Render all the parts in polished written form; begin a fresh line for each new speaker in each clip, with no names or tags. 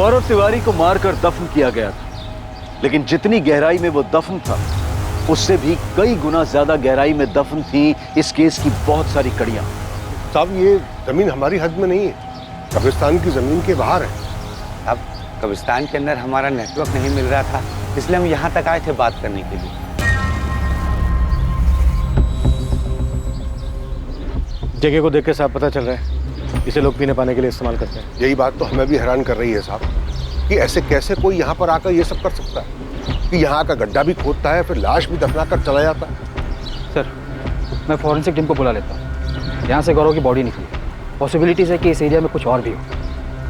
गौरव तिवारी को मारकर दफन किया गया था, लेकिन जितनी गहराई में वो दफन था उससे भी कई गुना ज्यादा गहराई में दफन थी इस केस की बहुत सारी कड़ियां।
साहब ये जमीन हमारी हद में नहीं है, कब्रिस्तान की जमीन के बाहर है।
अब कब्रिस्तान के अंदर हमारा नेटवर्क नहीं मिल रहा था, इसलिए हम यहाँ तक आए थे बात करने के लिए।
जगह को देख के साहब पता चल रहा है इसे लोग पीने पाने के लिए इस्तेमाल करते हैं।
यही बात तो हमें भी हैरान कर रही है साहब, कि ऐसे कैसे कोई यहाँ पर आकर ये सब कर सकता है, कि यहाँ का गड्ढा भी खोदता है फिर लाश भी दफना कर चला जाता है।
सर, मैं फॉरेंसिक टीम को बुला लेता हूँ। यहाँ से गौरव की बॉडी निकली, पॉसिबिलिटीज है कि इस एरिया में कुछ और भी हो।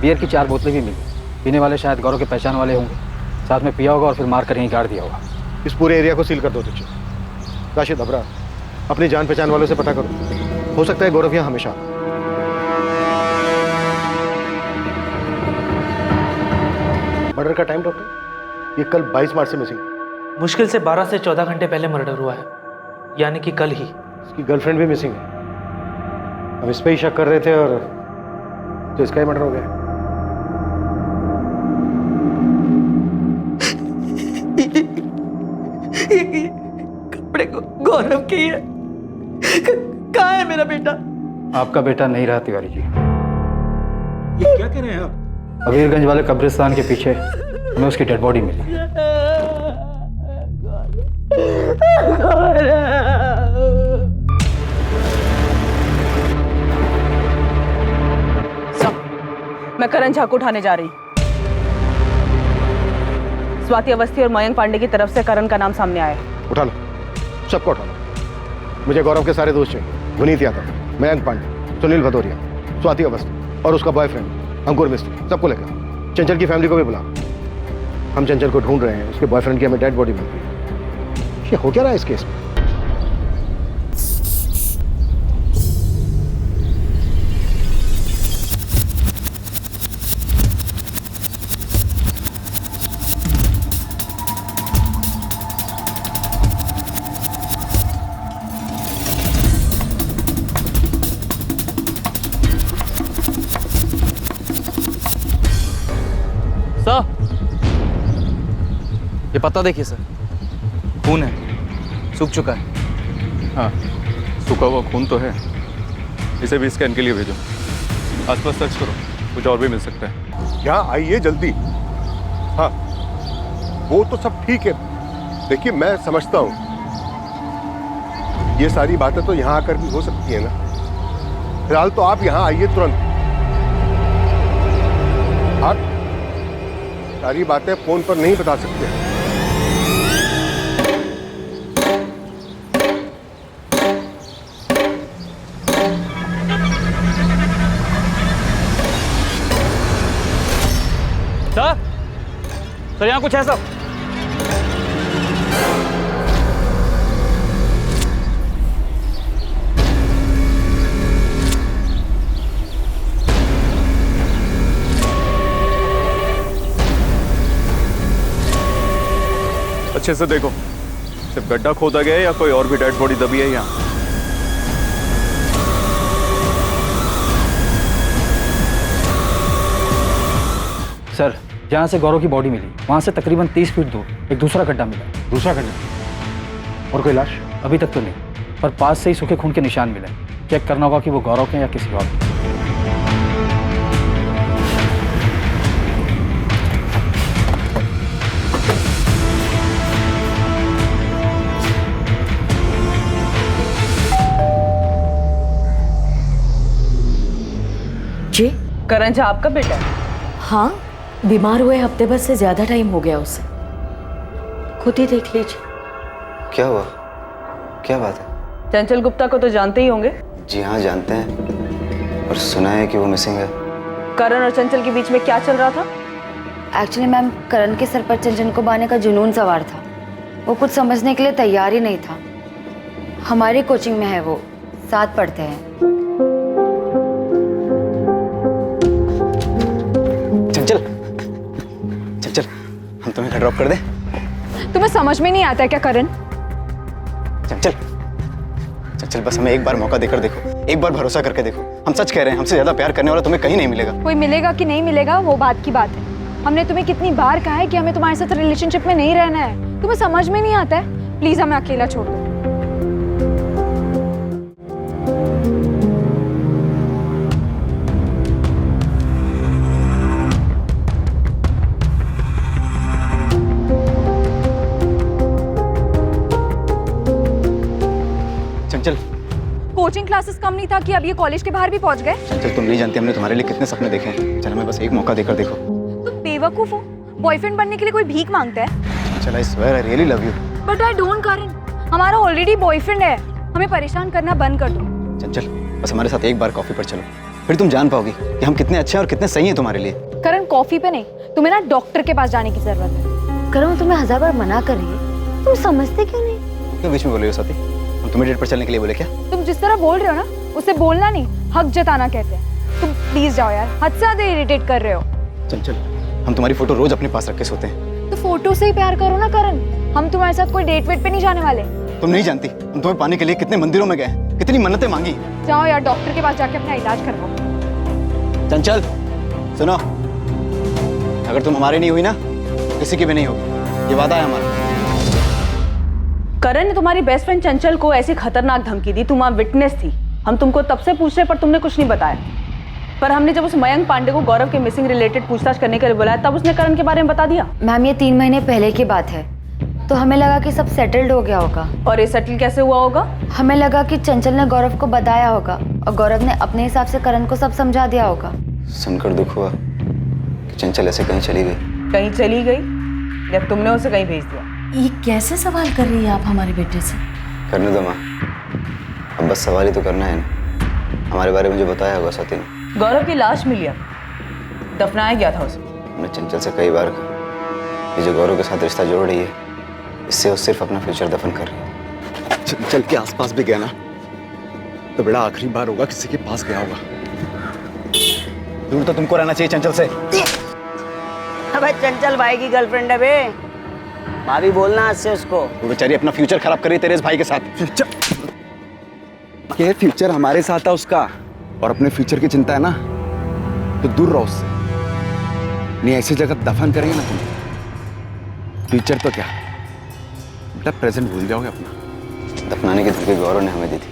बियर की 4 बोतलें भी मिली, पीने वाले शायद गौरव के पहचान वाले होंगे, साथ में पिया होगा और फिर मार कर यहीं गाड़ दिया होगा।
इस पूरे एरिया को सील कर दो तुझे। राशिद अबरा, अपनी जान पहचान वालों से पता करो, हो सकता है गौरव यहाँ हमेशा। मर्डर का टाइम डॉक्टर? ये कल 22 मार्च से मिसिंग।
मुश्किल से 12 से 14 घंटे पहले मर्डर हुआ है, यानी कि कल ही।
इसकी गर्लफ्रेंड भी मिसिंग है। हम इस पे ही शक कर रहे थे और तो इसका ही मर्डर हो गया।
ये कपड़े गौरव के है। कहाँ है मेरा बेटा?
आपका बेटा नहीं रहा तिवारी जी।
ये क्या कह रहे हैं आप?
अबीरगंज वाले कब्रिस्तान के पीछे हमें उसकी डेड बॉडी मिली।
मैं करण झा को उठाने जा रही हूँ। स्वाति अवस्थी और मयंक पांडे की तरफ से करण का नाम सामने आया है।
उठा लो, सबको उठा लो। मुझे गौरव के सारे दोस्त चाहिए, गुनीत यादव, मयंक पांडे, सुनील भदौरिया, स्वाति अवस्थी और उसका बॉयफ्रेंड अंकुर मिस्त्री, सबको लेकर। चंचल की फैमिली को भी बुला। हम चंचल को ढूंढ रहे हैं, उसके बॉयफ्रेंड की हमें डेड बॉडी मिल गई। ये हो क्या रहा है इस केस में?
सर, ये पत्ता देखिए सर, खून है, सूख चुका है।
हाँ, सूखा हुआ खून तो है। इसे भी स्कैन के लिए भेजो। आसपास सर्च करो, कुछ और भी मिल सकता है।
यहाँ आइए जल्दी। हाँ वो तो सब ठीक है, देखिए मैं समझता हूँ ये सारी बातें तो यहाँ आकर भी हो सकती है ना। फिलहाल तो आप यहाँ आइए तुरंत। आप सारी बातें फोन पर नहीं बता सकते।
सर यहाँ कुछ है सब।
अच्छे से देखो, सिर्फ गड्ढा खोदा गया है या कोई और भी डेड बॉडी दबी है यहाँ?
सर, जहाँ से गौरव की बॉडी मिली वहाँ से तकरीबन 30 फीट दूर एक दूसरा गड्ढा मिला।
दूसरा गड्ढा? और कोई लाश?
अभी तक तो नहीं, पर पास से ही सूखे खून के निशान मिले। चेक करना होगा कि वो गौरव के या किसी और के।
जी?
करण झा आपका बेटा है?
हाँ, बीमार हुए हफ्ते भर से ज्यादा टाइम हो गया उसे। खुद ही देख लीजिए।
क्या हुआ? क्या बात है?
चंचल गुप्ता को तो जानते ही होंगे।
जी हाँ, जानते हैं, और सुना है कि वो मिसिंग है।
करण और चंचल के बीच में क्या चल रहा था?
एक्चुअली मैम, करण के सर पर चंचल को बांधने का जुनून सवार था। वो कुछ समझने के लिए तैयार ही नहीं था। हमारी कोचिंग में है, वो साथ पढ़ते हैं।
चल, हम तुम्हें ड्रॉप कर दें?
तुम्हें समझ में नहीं आता है क्या करण?
चल, बस हमें एक बार मौका देकर देखो, एक बार भरोसा करके देखो। हम सच कह रहे हैं, हमसे ज्यादा प्यार करने वाला तुम्हें कहीं नहीं मिलेगा।
कोई मिलेगा कि नहीं मिलेगा वो बात की बात है,
हमने तुम्हें कितनी बार कहा है कि हमें तुम्हारे साथ रिलेशनशिप में नहीं रहना है, तुम्हें समझ में नहीं आता है। प्लीज हमें अकेला छोड़ दो।
चंचल,
कोचिंग क्लासेस कम नहीं था कि अब ये कॉलेज के बाहर भी पहुंच गए।
चंचल तुम नहीं जानती हमने तुम्हारे लिए कितने सपने देखे हैं। चल हमें बस एक मौका देकर देखो।
तुम बेवकूफ हो, बॉयफ्रेंड बनने के लिए कोई भीख मांगता है।
चल I swear I really love you.
But I don't करण, हमारा ऑलरेडी बॉयफ्रेंड है, हमें परेशान करना बंद कर दो।
चंचल बस हमारे साथ एक बार कॉफी पर चलो, फिर तुम जान पाओगी कि हम कितने अच्छे हैं और कितने सही हैं तुम्हारे लिए।
करण कॉफी पे नहीं, तुम्हें ना डॉक्टर के पास जाने की जरूरत है।
करण तुम्हें 1000 बार मना कर रही है, तुम समझते क्यों नहीं?
क्यों बीच में बोल रही हो स्वाति? हम तुम्हें डेट पर चलने के लिए बोले क्या?
तुम जिस तरह बोल रहे हो ना, उसे बोलना नहीं हक जताना कहते हैं। तुम प्लीज जाओ यार, हद से ज्यादा इरिटेट कर रहे हो।
चंचल हम तुम्हारी फोटो रोज अपने पास रख के सोते हैं।
तो फोटो से ही प्यार करो ना करण, हम तुम्हारे साथ कोई डेट वेट पे नहीं जाने वाले।
तुम नहीं जानती हम तुम्हें पाने के लिए कितने मंदिरों में गए हैं, कितनी मन्नतें मांगी।
जाओ यार, डॉक्टर के पास जाके अपना इलाज करवाओ।
चंचल सुनो, अगर तुम हमारी नहीं हुई ना, किसी की भी नहीं होगी, ये वादा है हमारा।
करण ने तुम्हारी बेस्ट फ्रेंड चंचल को ऐसी खतरनाक धमकी दी, तुम वहां विटनेस थी। हम तुमको तब से पूछ रहे पर तुमने कुछ नहीं बताया। पर हमने जब उस मयंक पांडे को गौरव के मिसिंग रिलेटेड पूछताछ करने के लिए बुलाया, तब उसने करण के बारे में बता दिया।
मैम ये 3 महीने पहले की बात है, तो हमें लगा कि सब सेटल्ड हो गया होगा।
और ये सेटल कैसे हुआ होगा?
हमें लगा कि चंचल ने गौरव को बताया होगा और गौरव ने अपने हिसाब से करण को सब समझा दिया होगा।
सुनकर दुख हुआ कि चंचल ऐसे कहीं चली गई।
कहीं चली गई या तुमने उसे कहीं भेज दिया?
ये कैसे सवाल कर रही है आप हमारे बेटे से?
करने दो माँ, अब बस सवाल ही तो करना है ना। हमारे बारे में जो बताया होगा स्वाति ने।
गौरव की लाश मिली है, दफनाया गया था उसे।
हमने चंचल से कई बार कहा, ये जो गौरव के साथ रिश्ता जोड़ रही है, इससे वो सिर्फ अपना फ्यूचर दफन कर रही है।
चंचल के आसपास भी गया ना, तो बड़ा आखिरी बार होगा किसी के पास गया होगा।
दूर तो तुमको रहना चाहिए चंचल से।
अबे चंचल भाई की गर्लफ्रेंड है बे, भाभी बोलना आज से उसको।
वो बेचारी अपना फ्यूचर खराब कर रही है तेरे इस भाई के साथ।
ये फ्यूचर हमारे साथ है उसका, और अपने फ्यूचर की चिंता है ना, तो दूर रहो उससे। नहीं ऐसी जगह दफन करेंगे ना तुम, फ्यूचर तो क्या बेटा, प्रेजेंट भूल जाओगे अपना।
दफनाने की धमकी गौरव ने हमें दी थी,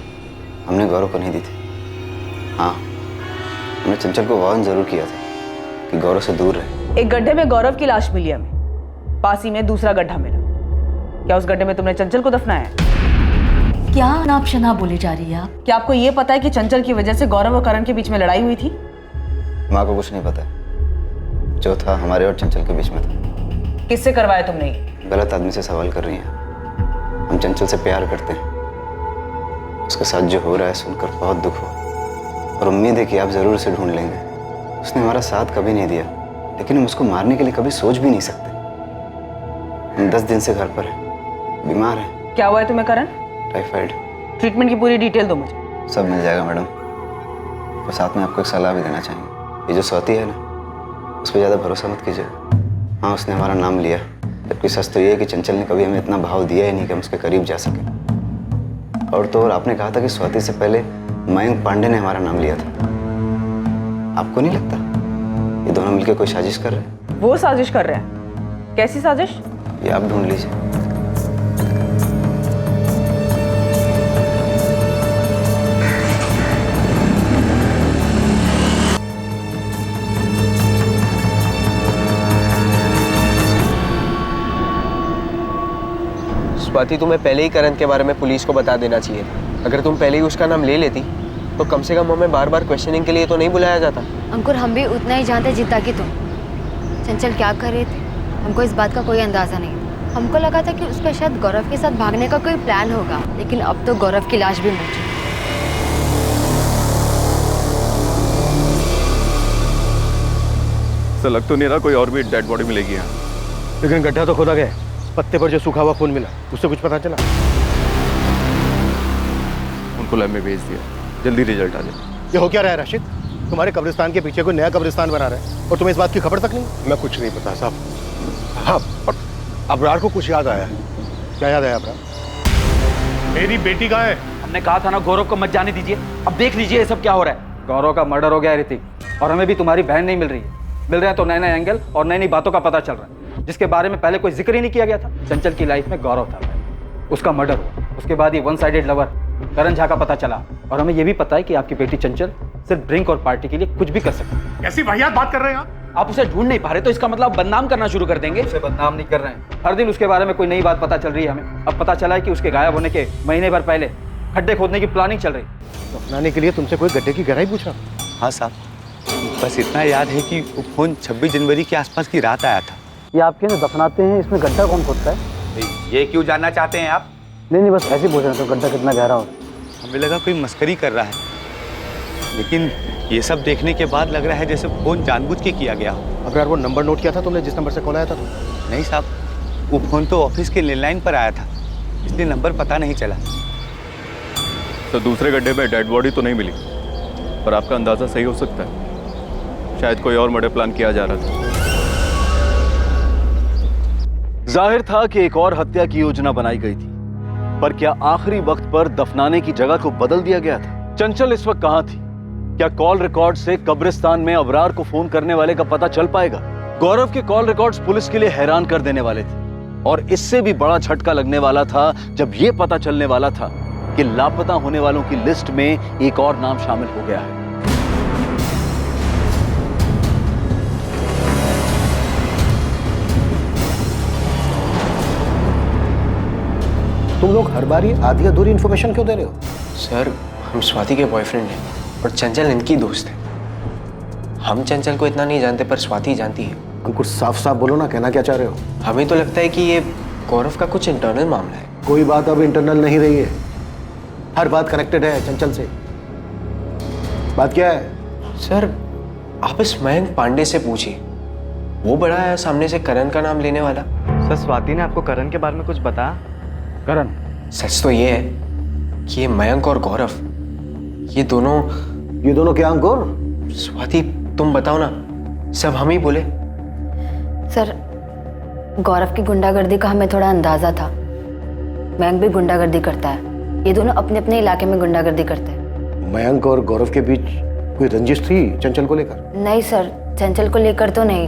हमने गौरव को नहीं दी थी। हाँ हमने चंचल को वार्न जरूर किया था कि गौरव से दूर रहे।
एक गड्ढे में गौरव की लाश मिली हमें, पास ही में दूसरा गड्ढा मिला। क्या उस गड्ढे में तुमने चंचल को दफनाया है?
क्या अनाप शनाप बोली जा रही है आप?
क्या आपको ये पता है कि चंचल की वजह से गौरव और करण के बीच में लड़ाई हुई थी?
माँ को कुछ नहीं पता, जो था हमारे और चंचल के बीच में था।
किससे करवाया तुमने ये?
गलत आदमी से सवाल कर रही हैं। हम चंचल से प्यार करते हैं, उसके साथ जो हो रहा है सुनकर बहुत दुख हुआ, और उम्मीद है कि आप जरूर उसे ढूंढ लेंगे। उसने हमारा साथ कभी नहीं दिया, लेकिन हम उसको मारने के लिए कभी सोच भी नहीं सकते। हम 10 दिन से घर पर हैं, बीमार हैं।
क्या हुआ है तुम्हें करण?
टाइफाइड।
ट्रीटमेंट की पूरी डिटेल दो मुझे।
सब मिल जाएगा मैडम, और साथ में आपको एक सलाह भी देना चाहेंगे। ये जो स्वाति है ना, उस पर ज़्यादा भरोसा मत कीजिए। हाँ उसने हमारा नाम लिया, जबकि सच तो ये है कि चंचल ने कभी हमें इतना भाव दिया ही नहीं कि हम उसके करीब जा सके। और तो और आपने कहा था कि स्वाति से पहले मयंक पांडे ने हमारा नाम लिया था। आपको नहीं लगता ये दोनों मिलकर कोई साजिश कर रहे हैं?
वो साजिश कर रहे हैं? कैसी साजिश?
ये आप ढूंढ लीजिए।
स्वाति तुम्हें पहले ही करण के बारे में पुलिस को बता देना चाहिए था। अगर तुम पहले ही उसका नाम ले लेती तो कम से कम हमें बार बार क्वेश्चनिंग के लिए तो नहीं बुलाया जाता।
अंकुर हम भी उतना ही जानते जितना कि तुम। चंचल क्या कर रहे थे हमको इस बात का कोई अंदाजा नहीं था। हमको लगा था कि उसका शायद गौरव के साथ भागने का कोई प्लान होगा, लेकिन अब तो गौरव की लाश भी मिल चुकी।
सर लग तो नहीं रहा कोई और भी डेड बॉडी मिलेगी यहाँ।
लेकिन गड्ढा तो खोदा गया, पत्ते पर जो सूखा हुआ खून मिला उससे कुछ पता चला?
उनको लैब में भेज दिया, जल्दी रिजल्ट आ जाए।
ये हो क्या रहा है राशिद? तुम्हारे कब्रिस्तान के पीछे कोई नया कब्रिस्तान बना रहा है और तुम्हें इस बात की खबर तक नहीं?
मैं कुछ नहीं पता साहब। हाँ पर अबरार को कुछ याद आया है।
क्या याद आया अबरार?
मेरी बेटी कहाँ है?
हमने कहा था ना गौरव को मत जाने दीजिए। अब देख लीजिए ये सब क्या हो रहा है। गौरव का मर्डर हो गया है ऋतिक, और हमें भी तुम्हारी बहन नहीं मिल रही है। मिल रहे हैं तो नए नए एंगल और नई नई बातों का पता चल रहा है, जिसके बारे में पहले कोई जिक्र ही नहीं किया गया था। चंचल की लाइफ में गौरव था भाई, उसका मर्डर हुआ, उसके बाद ये वन साइडेड लवर करण झा का पता चला, और हमें ये भी पता है कि आपकी बेटी चंचल सिर्फ ड्रिंक और पार्टी के लिए कुछ भी कर सकती है।
कैसी वाहियात बात कर रहे हैं
आप उसे ढूंढ नहीं पा रहे तो इसका मतलब बदनाम करना शुरू कर देंगे। उसे बदनाम नहीं कर रहे हैं, हर दिन उसके बारे में कोई नई बात पता चल रही है हमें। अब पता चला है कि उसके गायब होने के महीने भर पहले खड्डे खोदने की प्लानिंग चल रही।
दफनाने के लिए तुमसे कोई गड्ढे की गहराई पूछा?
हाँ साहब, बस इतना याद है कि वो फोन 26 जनवरी के आसपास की रात आया था।
ये आपके यहाँ दफनाते हैं, इसमें गड्ढा कौन खोदता है?
ये क्यों जानना चाहते हैं आप?
नहीं, बस ऐसे ही पूछ रहे थे गड्ढा कितना गहरा हो।
हमें लगा कोई मस्करी कर रहा है, लेकिन ये सब देखने के बाद लग रहा है जैसे फोन जानबूझ के किया गया हो।
अब यार वो नंबर नोट किया था तुमने जिस नंबर से कॉल आया था?
नहीं साहब, वो फोन तो ऑफिस के लैंडलाइन पर आया था, इसलिए नंबर पता नहीं चला।
तो दूसरे गड्ढे में डेड बॉडी तो नहीं मिली, पर आपका अंदाजा सही हो सकता है, शायद कोई और मर्डर प्लान किया जा रहा था।
जाहिर था कि एक और हत्या की योजना बनाई गई थी, पर क्या आखिरी वक्त पर दफनाने की जगह को बदल दिया गया था? चंचल इस वक्त कहां थी? क्या कॉल रिकॉर्ड से कब्रिस्तान में अबरार को फोन करने वाले का पता चल पाएगा? गौरव के कॉल रिकॉर्ड्स पुलिस के लिए हैरान कर देने वाले थे, और इससे भी बड़ा झटका लगने वाला था जब यह पता चलने वाला था कि लापता होने वालों की लिस्ट में एक और नाम शामिल हो गया है।
तुम लोग हर बार ये आधी अधूरी इन्फॉर्मेशन क्यों दे रहे हो?
सर, हम स्वाति के बॉयफ्रेंड हैं और चंचल इनकी दोस्त है। हम चंचल को इतना नहीं जानते, पर स्वाति जानती है।
अंकुर, साफ साफ बोलो ना, कहना क्या चाह रहे हो?
हमें तो लगता है कि ये गौरव का कुछ इंटरनल मामला है।
कोई बात अब इंटरनल नहीं रही है, हर बात कनेक्टेड है चंचल से। बात क्या है?
सर, आप इस मयंक पांडे से पूछिए, वो बड़ा है सामने से करण का नाम लेने वाला।
सर, स्वाति ने आपको करण के बारे में कुछ बताया?
करण?
सच तो ये है कि ये मयंक और गौरव, ये दोनों क्या अंकुर? स्वाति, तुम बताओ ना, सब हम ही बोले।
सर, गौरव की गुंडागर्दी का हमें थोड़ा अंदाजा था। मयंक भी गुंडागर्दी करता है, ये दोनों अपने अपने इलाके में गुंडागर्दी करते हैं।
मयंक और गौरव के बीच कोई रंजिश थी चंचल को लेकर?
नहीं सर, चंचल को लेकर तो नहीं।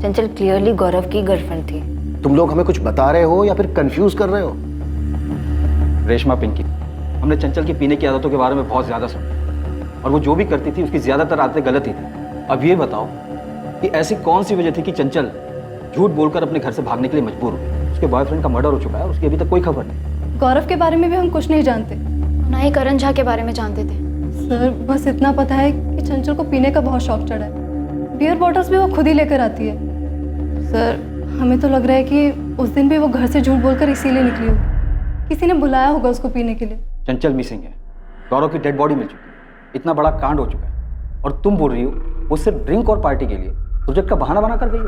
चंचल क्लियरली गौरव की गर्लफ्रेंड थी।
तुम लोग हमें कुछ बता रहे हो या फिर कंफ्यूज कर रहे हो?
रेशमा पिंकी, हमने चंचल की पीने की आदतों के बारे में बहुत ज्यादा सुना, और वो जो भी करती थी उसकी ज्यादातर आदतें गलत ही थी। अब ये बताओ कि ऐसी कौन सी वजह थी कि चंचल झूठ बोलकर अपने घर से भागने के लिए मजबूर हुई? उसके बॉयफ्रेंड का मर्डर हो चुका है और उसकी अभी तक कोई खबर नहीं।
गौरव के बारे में भी हम कुछ नहीं जानते,
ना ही करण झा के बारे में जानते थे।
सर, बस इतना पता है कि चंचल को पीने का बहुत शौक चढ़ा है। बियर बॉटल्स भी वो खुद ही लेकर आती है। सर, हमें तो लग रहा है कि उस दिन भी वो घर से झूठ बोलकर इसीलिए निकली हो। किसी ने बुलाया होगा उसको पीने के लिए।
चंचल मिसिंग है, गौरव की डेड बॉडी मिल चुकी है, इतना बड़ा कांड हो चुका है, और तुम बोल रही हो वो सिर्फ ड्रिंक और पार्टी के लिए प्रोजेक्ट का बहाना बना कर गई हो।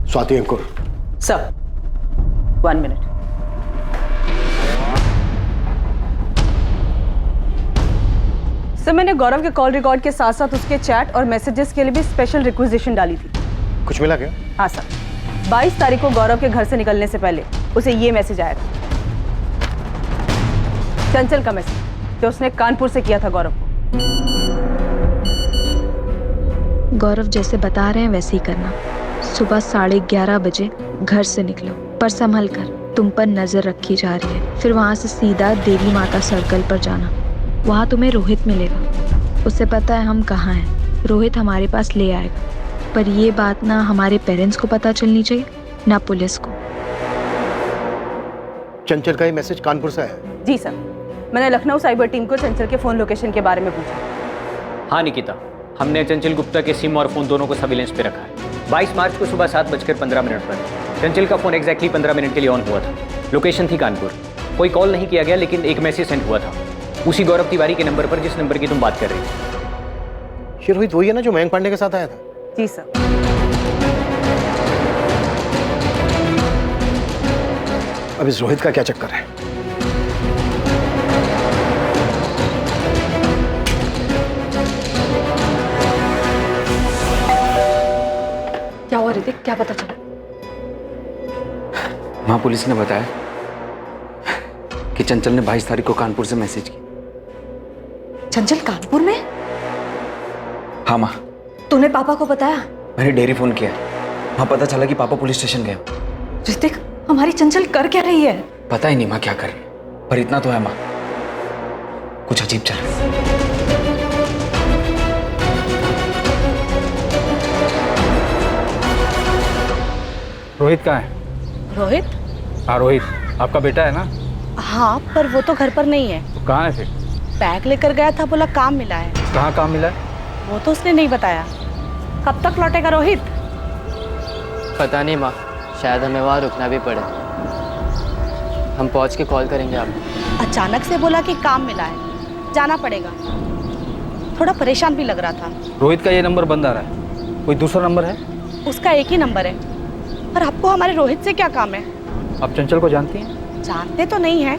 Swati, Ankur.
Sir, 1 minute. Sir, मैंने गौरव के कॉल रिकॉर्ड के साथ साथ उसके चैट और मैसेजेस के लिए भी स्पेशल रिक्विजिशन डाली थी।
कुछ मिला क्या?
हाँ सर, 22 तारीख को गौरव के घर से निकलने से पहले उसे ये मैसेज आया था, चंचल का मैसेज, जो उसने कानपुर से किया था गौरव को।
गौरव जैसे बता रहे हैं वैसे ही करना। सुबह 11:30 बजे घर से निकलो, पर संभल कर, तुम पर नजर रखी जा रही है। फिर वहाँ से सीधा देवी माता सर्कल पर जाना, वहाँ तुम्हें रोहित मिलेगा। उसे पता है हम कहाँ हैं, रोहित हमारे पास ले आएगा। पर ये बात ना हमारे पेरेंट्स को पता चलनी चाहिए, ना पुलिस को।
चंचल का ये मैसेज कानपुर से आया?
जी सर, मैंने लखनऊ साइबर टीम को चंचल के फोन लोकेशन के बारे में पूछा।
हाँ निकिता, हमने चंचल गुप्ता के सिम और फोन दोनों को सर्विलेंस पे रखा है। 22 मार्च को सुबह 7:15 पर चंचल का फोन एग्जैक्टली 15 मिनट के लिए ऑन हुआ था। लोकेशन थी कानपुर। कोई कॉल नहीं किया गया, लेकिन एक मैसेज सेंड हुआ था उसी गौरव तिवारी के नंबर पर जिस नंबर की तुम बात कर रही थी।
ये रोहित वही है ना जो मयंक पांडे के साथ आया था?
जी सर।
अब इस रोहित का क्या चक्कर है?
क्या हुआ ऋतिक, क्या पता चला?
वहाँ पुलिस ने बताया कि चंचल ने 22 तारीख को कानपुर से मैसेज की।
चंचल कानपुर में?
हाँ माँ,
तूने पापा को बताया?
मैंने डेयरी फोन किया, वहाँ पता चला कि पापा पुलिस स्टेशन गए।
ऋतिक, हमारी चंचल कर क्या रही है?
पता ही नहीं माँ क्या कर रही है, पर इतना तो है माँ, कुछ अजीब चल रहा है।
रोहित कहाँ है?
रोहित?
हाँ रोहित, आपका बेटा है ना?
हाँ, पर वो तो घर पर नहीं है।
तो कहाँ है फिर?
बैग लेकर गया था, बोला काम मिला है।
कहाँ काम मिला है?
वो तो उसने नहीं बताया। कब तक लौटेगा रोहित?
पता नहीं माँ, शायद हमें वहाँ रुकना भी पड़े। हम पहुँच के कॉल करेंगे आपको।
अचानक से बोला कि काम मिला है, जाना पड़ेगा। थोड़ा परेशान भी लग रहा था।
रोहित का ये नंबर बंद आ रहा है, कोई दूसरा नंबर है?
उसका एक ही नंबर है। पर आपको हमारे रोहित से क्या काम है?
आप चंचल को जानती हैं?
जानते तो नहीं है,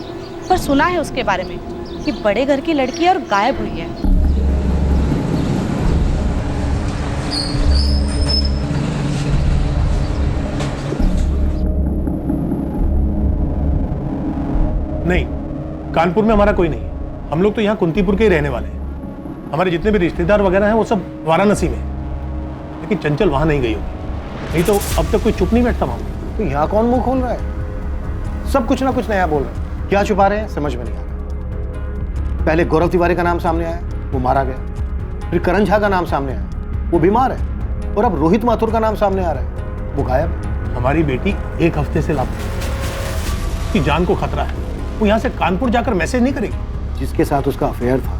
पर सुना है उसके बारे में कि बड़े घर की लड़की है और गायब हुई है।
नहीं, कानपुर में हमारा कोई नहीं है। हम लोग तो यहाँ कुंतीपुर के ही रहने वाले हैं। हमारे जितने भी रिश्तेदार वगैरह हैं वो सब वाराणसी में हैं। लेकिन चंचल वहां नहीं गई होगी, नहीं तो अब तक कोई चुप नहीं बैठता मामला।
तो यहाँ कौन मुंह खोल रहा है? सब कुछ ना कुछ नया बोल रहे हैं। क्या छुपा रहे हैं समझ में नहीं आ रहा। पहले गौरव तिवारी का नाम सामने आया, वो मारा गया। फिर करण झा का नाम सामने आया, वो बीमार है। और अब रोहित माथुर का नाम सामने आ रहा है, वो गायब।
हमारी बेटी 1 हफ्ते से लापता है, उसकी जान को खतरा है। वो यहाँ से कानपुर जाकर मैसेज नहीं करेगी।
जिसके साथ उसका अफेयर था,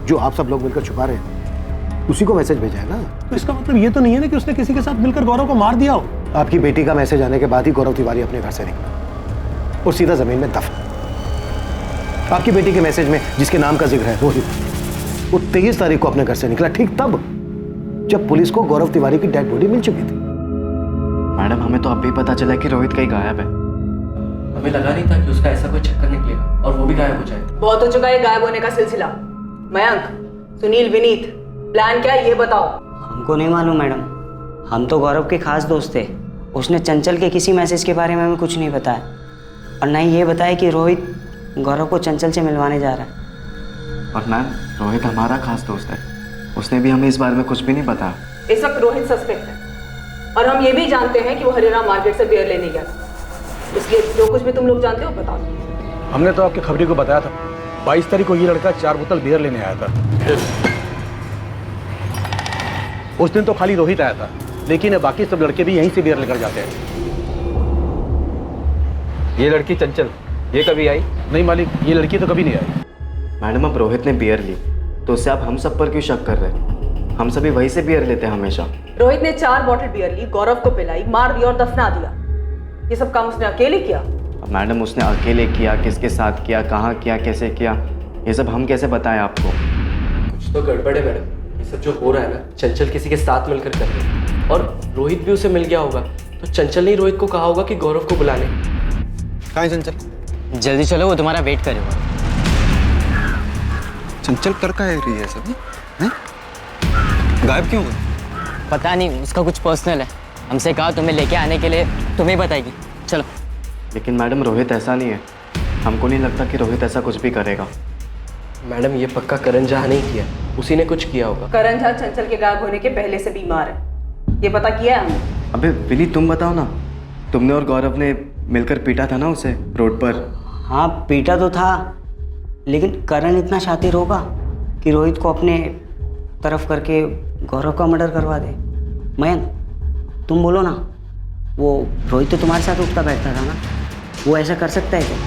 जो आप सब लोग मिलकर छुपा रहे थे, उसी को मैसेज भेजा है ना।
तो इसका मतलब ये तो नहीं है ना कि उसने किसी के साथ मिलकर गौरव को मार दिया हो।
आपकी बेटी का मैसेज आने के बाद ही गौरव तिवारी अपने घर से निकला और सीधा जमीन में दफन। आपकी बेटी के मैसेज में जिसके नाम का जिक्र है रोहित, वो 23 तारीख को अपने घर से निकला, ठीक तब जब पुलिस को गौरव तिवारी की डेड बॉडी मिल चुकी थी।
मैडम, हमें तो अब भी पता चला कि रोहित कहीं गायब है। हमें लगा नहीं था कि उसका ऐसा कोई चक्कर निकलेगा और वो भी गायब हो जाए।
बहुत हो चुका है गायब होने का सिलसिला। मयंक, सुनील, विनीत, प्लान क्या है ये बताओ।
हमको नहीं मालूम मैडम, हम तो गौरव के खास दोस्त थे। उसने चंचल के किसी मैसेज के बारे में हमें कुछ नहीं बताया, और ना ही ये बताया कि रोहित गौरव को चंचल से मिलवाने जा रहा है।
और मैम, रोहित हमारा खास दोस्त है, उसने भी हमें इस बारे में कुछ भी नहीं बताया।
इस वक्त रोहित सस्पेक्ट है, और हम ये भी जानते हैं कि वो हरियाणा मार्केट से बियर लेने गया। इसलिए जो कुछ भी तुम लोग जानते हो बताओ।
हमने तो आपकी खबरी को बताया था, 22 तारीख को ये लड़का 4 बोतल बियर लेने आया था। उस दिन तो खाली रोहित आया था, लेकिन बाकी सब लड़के भी यहीं से बियर लेकर जाते हैं।
ये लड़की चंचल, ये कभी आई?
नहीं मालिक, ये लड़की तो कभी नहीं आई।
मैडम, अब रोहित ने बियर ली तो उससे आप हम सब पर क्यों शक कर रहे हैं? हम सभी वहीं से बियर लेते हैं हमेशा।
रोहित ने 4 बॉटल बियर ली, गौरव को पिलाई, मार दिया और दफना दिया। ये सब काम उसने अकेले किया?
मैडम, उसने अकेले किया, किसके साथ किया, कहाँ किया, कैसे किया, ये सब हम कैसे बताएं आपको?
कुछ तो गड़बड़ है मैडम। ये सब जो हो रहा है ना, चंचल किसी के साथ मिलकर कर रही है, और रोहित भी उसे मिल गया होगा। तो चंचल ने रोहित को कहा होगा कि गौरव को बुलाने।
कहाँ है चंचल?
जल्दी चलो, वो तुम्हारा वेट करेगा।
चंचल कर का रही है सब हैं? गायब क्यों हुई?
पता नहीं, उसका कुछ पर्सनल है। हमसे कहा तुम्हें लेके आने के लिए, तुम्हें बताएगी। चलो। लेकिन मैडम, रोहित ऐसा नहीं है। हमको नहीं लगता कि रोहित ऐसा कुछ भी करेगा।
मैडम, ये पक्का करण झा नहीं किया, उसी ने कुछ किया होगा।
करण झा चंचल के गायब होने के पहले से बीमार है, ये पता किया है हमने।
अबे विनी, तुम बताओ ना, तुमने और गौरव ने मिलकर पीटा था ना उसे रोड पर?
हाँ, पीटा तो था, लेकिन करण इतना शातिर होगा कि रोहित को अपने तरफ करके गौरव का मर्डर करवा दे। मयंक, तुम बोलो ना, वो रोहित तो तुम्हारे साथ उठता बैठता था ना, वो ऐसा कर सकता है क्या?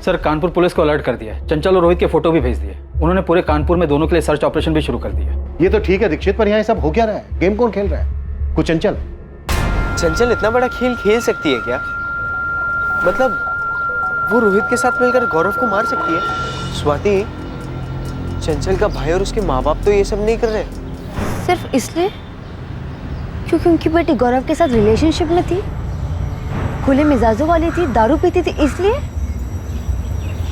सर, कानपुर पुलिस को अलर्ट कर दिया है। चंचल और रोहित के फोटो भी भेज दिए। उन्होंने पूरे कानपुर में दोनों के लिए सर्च ऑपरेशन भी शुरू कर दिया।
ये तो ठीक है दीक्षित, पर यहाँ ये सब हो क्या रहा है? गेम कौन खेल रहा है? कुछ चंचल?
चंचल इतना बड़ा खेल खेल सकती है क्या? मतलब वो रोहित के साथ मिलकर गौरव को मार सकती है? स्वाति, चंचल का भाई और उसके माँ बाप तो ये सब नहीं कर रहे।
सिर्फ इसलिए क्योंकि उनकी बेटी गौरव के साथ रिलेशनशिप में थी? खुले मिजाजों वाली थी, दारू पीती थी, इसलिए?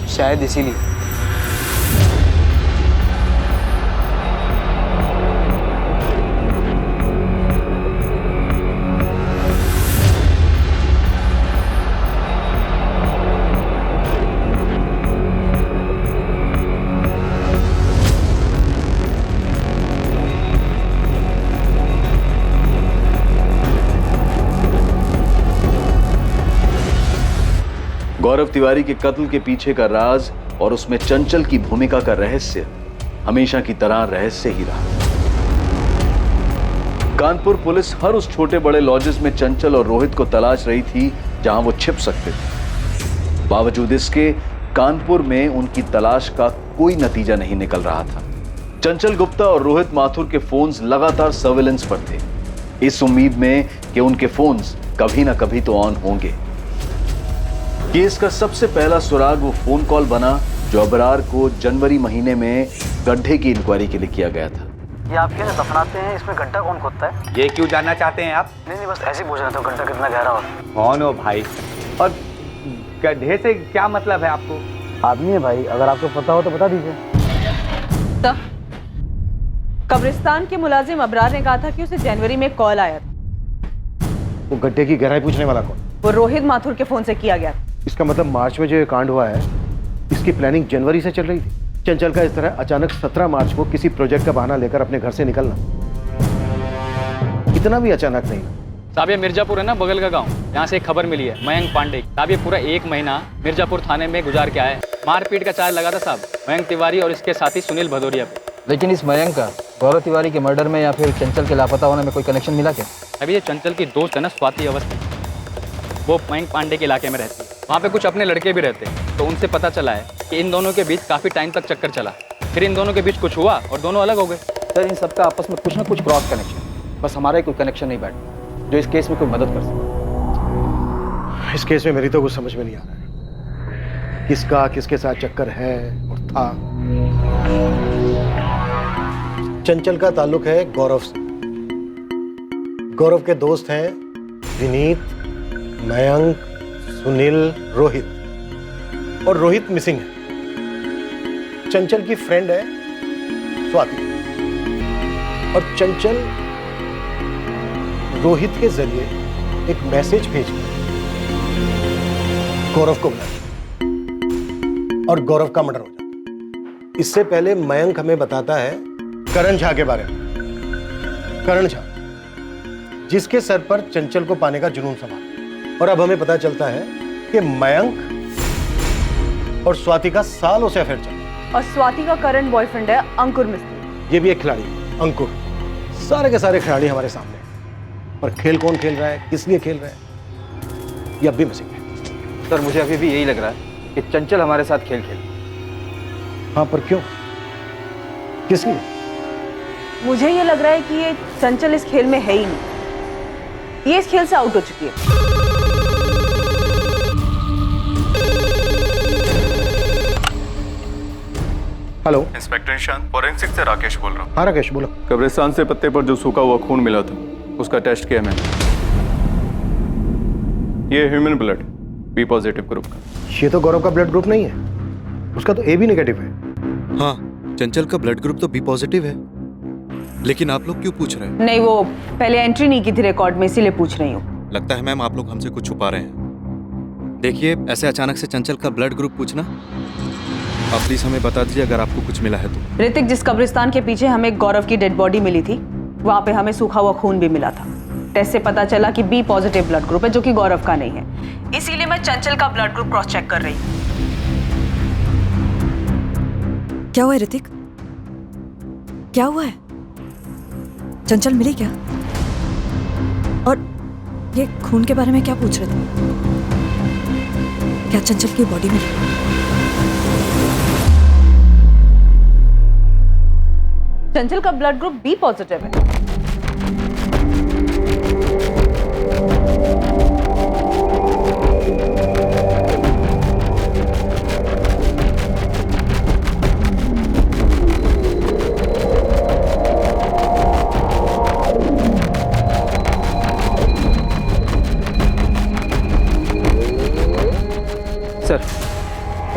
शायद इसीलिए।
गौरव तिवारी के कत्ल के पीछे का राज और उसमें चंचल की भूमिका का रहस्य हमेशा की तरह रहस्य ही रहा। कानपुर पुलिस हर उस छोटे बड़े लॉजेस में चंचल और रोहित को तलाश रही थी जहां वो छिप सकते थे। बावजूद इसके कानपुर में उनकी तलाश का कोई नतीजा नहीं निकल रहा था। चंचल गुप्ता और रोहित माथुर के फोन्स लगातार सर्विलेंस पर थे, इस उम्मीद में कि उनके फोन्स कभी ना कभी तो ऑन होंगे। केस का सबसे पहला सुराग वो फोन कॉल बना जो अबरार को जनवरी महीने में गड्ढे की इंक्वायरी के लिए किया गया था।
ये आप कैसे दफनाते हैं, इसमें गड्ढा कौन खोदता है?
ये क्यों जानना चाहते हैं आप?
नहीं बस ऐसे ही पूछ रहा था, गड्ढा कितना गहरा होता है?
कौन हो भाई, और गड्ढे से क्या मतलब है आपको?
आदमी है भाई, अगर आपको पता हो तो बता दीजिए।
कब्रिस्तान के मुलाजिम अबरार ने कहा था कि उसे जनवरी में कॉल आया था।
वो गड्ढे की गहराई पूछने वाला कौन?
वो रोहित माथुर के फोन से किया गया।
इसका मतलब मार्च में जो ये कांड हुआ है, इसकी प्लानिंग जनवरी से चल रही थी। चंचल का इस तरह अचानक 17 मार्च को किसी प्रोजेक्ट का बहाना लेकर अपने घर से निकलना इतना भी अचानक नहीं।
साहब ये मिर्जापुर है ना, बगल का गांव, यहाँ से एक खबर मिली है मयंक पांडे। साहब ये पूरा 1 महीना मिर्जापुर थाने में गुजार के आए। मारपीट का चार्ज लगा था साहब मयंक तिवारी और इसके साथी सुनील भदौरिया पे।
लेकिन इस मयंक का गौरव तिवारी के मर्डर में या फिर चंचल के लापता होने में कोई कनेक्शन मिला क्या?
अभी ये चंचल की दोस्त है ना स्वाति अवस्थी, वो मयंक पांडे के इलाके में रहती है। वहाँ पे कुछ अपने लड़के भी रहते हैं, तो उनसे पता चला है कि इन दोनों के बीच काफ़ी टाइम तक चक्कर चला। फिर इन दोनों के बीच कुछ हुआ और दोनों अलग हो गए।
सर इन सबका आपस में कुछ ना कुछ क्रॉस कनेक्शन, बस हमारा ही कोई कनेक्शन नहीं बैठा जो इस केस में कोई मदद कर सके।
इस केस में मेरी तो कुछ समझ में नहीं आ रहा है, किसका किसके साथ चक्कर है और था। चंचल का ताल्लुक है गौरव से। गौरव के दोस्त हैं विनीत, मयंक, सुनील, रोहित, और रोहित मिसिंग है। चंचल की फ्रेंड है स्वाति, और चंचल रोहित के जरिए एक मैसेज भेजकर गौरव को बुलाता और गौरव का मर्डर हो जाता। इससे पहले मयंक हमें बताता है करण झा के बारे में। करण झा जिसके सर पर चंचल को पाने का जुनून सवार, और अब हमें पता चलता है कि मयंक और स्वाति का सालों से अफेयर चल रहा है।
और स्वाति का करंट बॉयफ्रेंड है अंकुर मिस्त्री।
ये भी एक खिलाड़ी है, अंकुर। सारे के सारे खिलाड़ी हमारे सामने हैं, पर खेल कौन खेल रहा है, किस लिए खेल रहा है, ये अब भी मिसिंग है।
सर मुझे अभी भी यही लग रहा है कि चंचल हमारे साथ खेल खेल।
हाँ पर क्यों, किस लिए?
मुझे ये लग रहा है कि ये चंचल इस खेल में है ही नहीं, ये इस खेल से आउट हो चुकी है।
हेलो
इंस्पेक्टर निशांत, फॉरेंसिक से राकेश बोल रहा हूँ।
हाँ राकेश बोलो।
कब्रिस्तान से पत्ते पर जो सूखा हुआ खून मिला था उसका टेस्ट किया मैंने, ये human blood B positive group का।
ये तो गौरव का ब्लड ग्रुप नहीं है, उसका तो ए बी नेगेटिव है।
हाँ चंचल का ब्लड ग्रुप तो बी पॉजिटिव है, लेकिन आप लोग क्यों पूछ रहे हैं?
नहीं वो पहले एंट्री नहीं की थी रिकॉर्ड में, इसीलिए पूछ रही हूँ।
लगता है मैम आप लोग हमसे कुछ छुपा रहे हैं। देखिए ऐसे अचानक से चंचल का ब्लड ग्रुप पूछना, आप प्लीज हमें बता दीजिए अगर आपको कुछ मिला है तो।
ऋतिक, जिस कब्रिस्तान के पीछे हमें गौरव की डेड बॉडी मिली थी वहाँ पे हमें सूखा हुआ खून भी मिला था। टेस्ट से पता चला कि बी पॉजिटिव ब्लड ग्रुप है जो कि गौरव का नहीं है, इसीलिए मैं चंचल का ब्लड ग्रुप क्रॉस चेक कर रही हूँ।
क्या हुआ है ऋतिक, क्या हुआ है? चंचल मिली क्या? और ये खून के बारे में क्या पूछ रहे थे? क्या चंचल की बॉडी मिली?
चंचल का ब्लड ग्रुप बी पॉजिटिव है।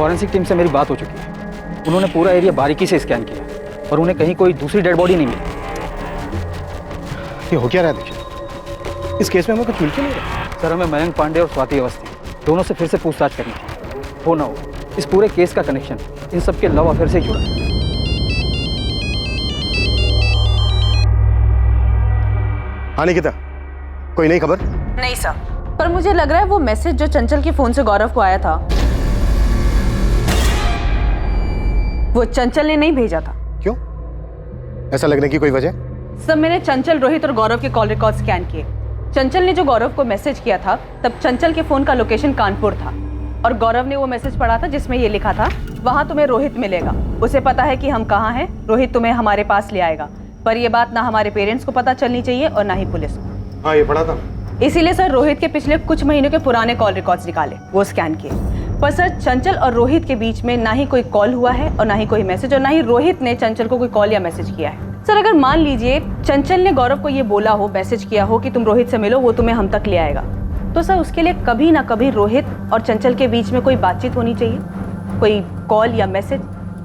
फॉरेंसिक टीम से मेरी बात हो चुकी है। उन्होंने पूरा एरिया बारीकी से स्कैन किया और उन्हें कहीं कोई दूसरी डेड बॉडी नहीं मिली।
ये हो क्या रहा है दीक्षित? इस केस में हमें कुछ मिल क्यों नहीं रहा?
सर, हमें मयंक पांडे और स्वाति अवस्थी दोनों से फिर से पूछताछ करनी थी। हो ना हो, इस पूरे केस का कनेक्शन इन सब के लव अफेयर से जुड़ा है।
हाँ निकिता, कोई नई खबर?
नहीं सर, पर मुझे लग रहा है वो मैसेज जो चंचल के फोन से गौरव को आया था वो चंचल ने नहीं भेजा था।
क्यों? ऐसा लगने की कोई वजह?
सब मैंने चंचल, रोहित और गौरव के कॉल रिकॉर्ड स्कैन किए। चंचल ने जो गौरव को मैसेज किया था तब चंचल के फोन का लोकेशन कानपुर था और गौरव ने वो मैसेज पढ़ा था जिसमें ये लिखा था, वहां तुम्हें रोहित मिलेगा, उसे पता है कि हम कहाँ हैं, रोहित तुम्हें हमारे पास ले आएगा। पर ये बात ना हमारे पेरेंट्स को पता चलनी चाहिए और ना ही पुलिस को।
हाँ, ये पढ़ा था।
इसीलिए सर रोहित के पिछले कुछ महीनों के पुराने कॉल रिकॉर्ड्स निकाले, वो स्कैन किए। पर सर चंचल और रोहित के बीच में ना ही कोई कॉल हुआ है और ना ही कोई मैसेज, और ना ही रोहित ने चंचल को कोई कॉल या मैसेज किया है। सर अगर मान लीजिए चंचल ने गौरव को ये बोला हो, मैसेज किया हो कि तुम रोहित से मिलो, वो तुम्हें हम तक ले आएगा, तो सर उसके लिए कभी ना कभी रोहित और चंचल के बीच में कोई बातचीत होनी चाहिए, कोई कॉल या मैसेज।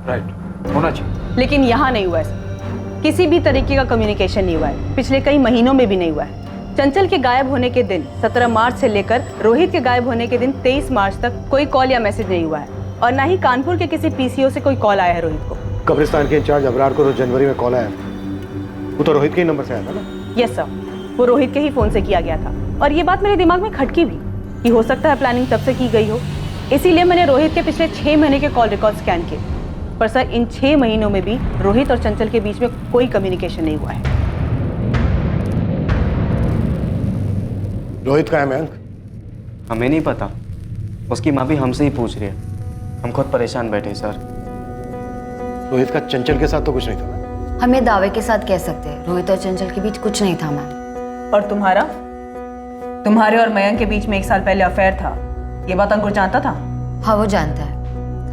राइट, होना चाहिए।
लेकिन यहाँ नहीं हुआ है, किसी भी तरीके का कम्युनिकेशन नहीं हुआ है, पिछले कई महीनों में भी नहीं हुआ है। चंचल के गायब होने के दिन 17 मार्च से लेकर रोहित के गायब होने के दिन 23 मार्च तक कोई कॉल या मैसेज नहीं हुआ है और ना ही कानपुर के किसी पीसीओ से कोई कॉल आया है रोहित को।
कब्रिस्तान के इंचार्ज अबरार को जनवरी में कॉल आया, वो तो रोहित के ही नंबर से आया था ना?
यस सर, वो रोहित के ही फोन से किया गया था और ये बात मेरे दिमाग में खटकी भी कि हो सकता है प्लानिंग तब से की गई हो। इसीलिए मैंने रोहित के पिछले 6 महीने के कॉल रिकॉर्ड स्कैन किए, पर सर इन 6 महीनों में भी रोहित और चंचल के बीच में कोई कम्युनिकेशन नहीं हुआ है।
रोहित का है मयंक?
हमें नहीं पता, उसकी माँ भी हमसे ही पूछ रही है, हम खुद परेशान बैठे सर।
रोहित का चंचल के साथ तो कुछ नहीं था ना?
हम ये दावे के साथ कह सकते हैं रोहित और चंचल के बीच कुछ नहीं था मैम।
और तुम्हारे और मयंक के बीच में 1 साल पहले अफेयर था, ये बात अंकुर जानता था?
हाँ वो जानता है,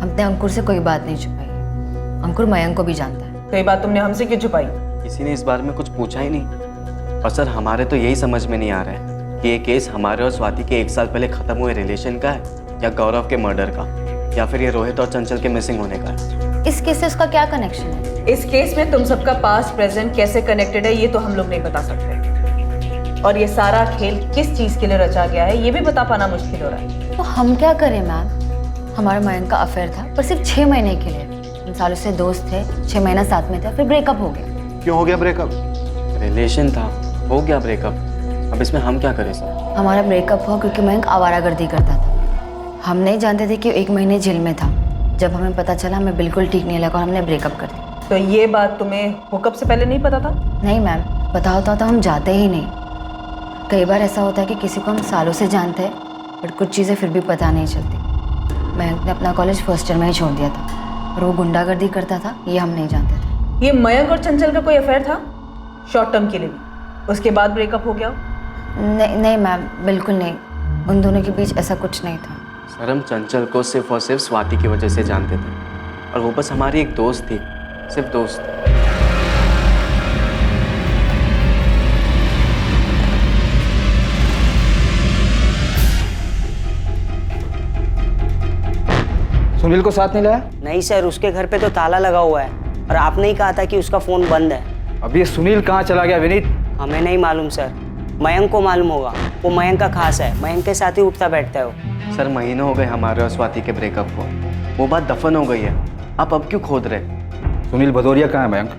हमने अंकुर से कोई बात नहीं छुपाई है, अंकुर मयंक को भी जानता है।
तो ये बात तुमने हमसे क्यों छुपाई?
किसी ने इस बारे में कुछ पूछा ही नहीं। और सर हमारे तो यही समझ में नहीं आ रहा है कि ये केस हमारे और स्वाति के 1 साल पहले खत्म हुए रिलेशन का है या गौरव के मर्डर का, या फिर ये रोहित और चंचल के मिसिंग होने का है।
इस केस से उसका क्या कनेक्शन है?
इस केस में तुम सबका पास्ट प्रेजेंट कैसे कनेक्टेड है ये तो हम लोग नहीं बता सकते, और ये सारा खेल किस चीज के लिए रचा गया है ये भी बता पाना मुश्किल हो रहा है।
तो हम क्या करें मैम? हमारा मयंक का अफेयर था पर सिर्फ 6 महीने के लिए, हम सालों से दोस्त थे, 6 महीना साथ में थे, फिर ब्रेकअप हो गया।
क्यों हो गया ब्रेकअप?
रिलेशन था, हो गया ब्रेकअप, अब इसमें हम क्या करें सर?
हमारा ब्रेकअप हुआ क्योंकि मयंक आवारागर्दी करता था। हम नहीं जानते थे कि 1 महीने जेल में था। जब हमें पता चला हमें बिल्कुल ठीक नहीं लगा और हमने ब्रेकअप कर दिया।
तो ये बात तुम्हें हुकअप से पहले नहीं पता था?
नहीं मैम, पता होता तो हम जाते ही नहीं। कई बार ऐसा होता है कि किसी को हम सालों से जानते हैं बट कुछ चीज़ें फिर भी पता नहीं चलती। मयंक ने अपना कॉलेज फर्स्ट ईयर में ही छोड़ दिया था और वो गुंडागर्दी करता था, ये हम नहीं जानते थे।
ये मयंक और चंचल का कोई अफेयर था शॉर्ट टर्म के लिए भी, उसके बाद ब्रेकअप हो गया?
नहीं मैम, बिल्कुल नहीं, उन दोनों के बीच ऐसा कुछ नहीं था।
सर हम चंचल को सिर्फ और सिर्फ स्वाति की वजह से जानते थे और वो बस हमारी एक दोस्त थी, सिर्फ दोस्त।
सुनील को साथ नहीं लाया?
नहीं सर, उसके घर पे तो ताला लगा हुआ है और आपने ही कहा था कि उसका फोन बंद है।
अब ये सुनील कहाँ चला गया विनीत?
हमें नहीं मालूम सर, मयंक को मालूम होगा, वो मयंक का खास है, मयंक के साथ ही उठता बैठता है वो।
सर महीनों हो गए हमारे और स्वाति के ब्रेकअप को, वो बात दफन हो गई है, आप अब क्यों खोद रहे?
सुनील भदौरिया कहाँ है मयंक?